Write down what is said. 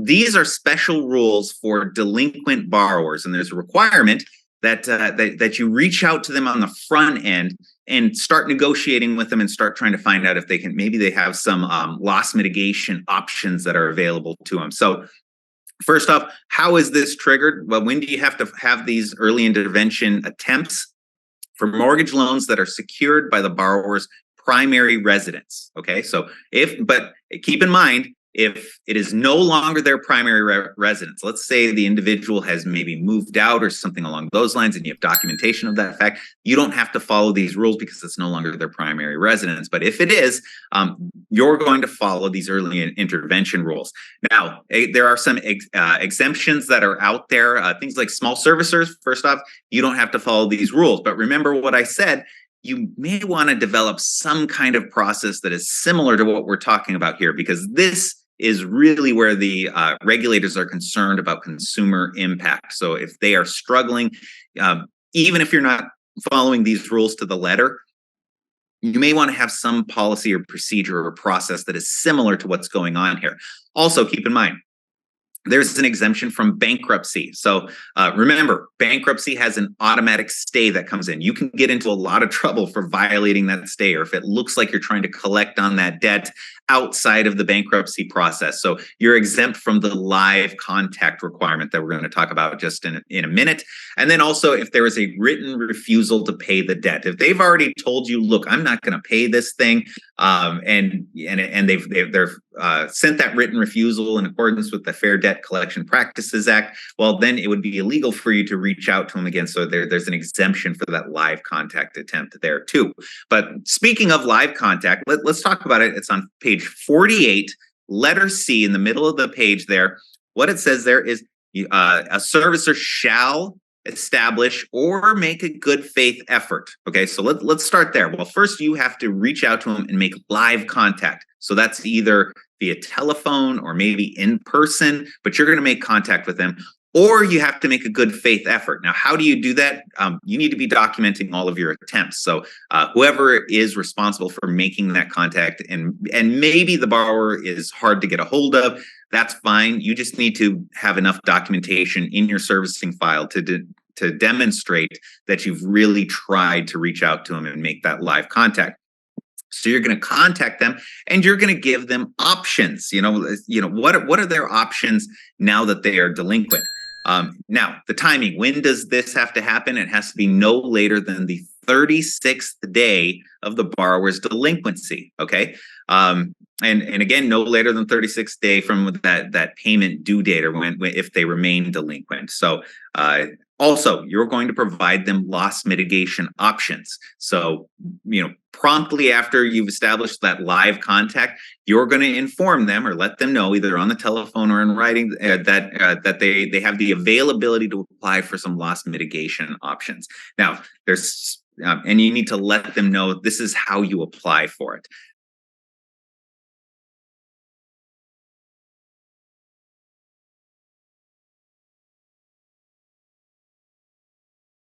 these are special rules for delinquent borrowers, and there's a requirement that you reach out to them on the front end and start negotiating with them and start trying to find out if maybe they have some loss mitigation options that are available to them. So first off, how is this triggered? Well, when do you have to have these early intervention attempts? For mortgage loans that are secured by the borrower's primary residence. Okay, but keep in mind, if it is no longer their primary residence, let's say the individual has maybe moved out or something along those lines, and you have documentation of that fact, you don't have to follow these rules because it's no longer their primary residence. But if it is, you're going to follow these early intervention rules. Now, there are some exemptions that are out there, things like small servicers. First off, you don't have to follow these rules. But remember what I said, you may want to develop some kind of process that is similar to what we're talking about here, because this is really where the regulators are concerned about consumer impact. So if they are struggling, even if you're not following these rules to the letter, you may want to have some policy or procedure or process that is similar to what's going on here. Also, keep in mind, there's an exemption from bankruptcy. So remember, bankruptcy has an automatic stay that comes in. You can get into a lot of trouble for violating that stay, or if it looks like you're trying to collect on that debt outside of the bankruptcy process. So you're exempt from the live contact requirement that we're going to talk about just in a minute. And then also, if there is a written refusal to pay the debt, if they've already told you, look, I'm not going to pay this thing, and they've sent that written refusal in accordance with the Fair Debt Collection Practices Act, well, then it would be illegal for you to reach out to them again. So there's an exemption for that live contact attempt there too. But speaking of live contact, let's talk about it. It's on page 48, letter C in the middle of the page there. What it says there is a servicer shall establish or make a good faith effort. Okay, so let's start there. Well, first you have to reach out to them and make live contact. So that's either via telephone or maybe in person, but you're going to make contact with them. Or you have to make a good faith effort. Now, how do you do that? You need to be documenting all of your attempts. So whoever is responsible for making that contact, and maybe the borrower is hard to get a hold of, that's fine. You just need to have enough documentation in your servicing file to demonstrate that you've really tried to reach out to them and make that live contact. So you're going to contact them and you're going to give them options. What are their options now that they are delinquent? Now, the timing, when does this have to happen? It has to be no later than the 36th day of the borrower's delinquency. Okay. And again, no later than 36th day from that payment due date, or if they remain delinquent. So also, you're going to provide them loss mitigation options. So, promptly after you've established that live contact, you're going to inform them or let them know, either on the telephone or in writing, that they have the availability to apply for some loss mitigation options. Now, and you need to let them know this is how you apply for it.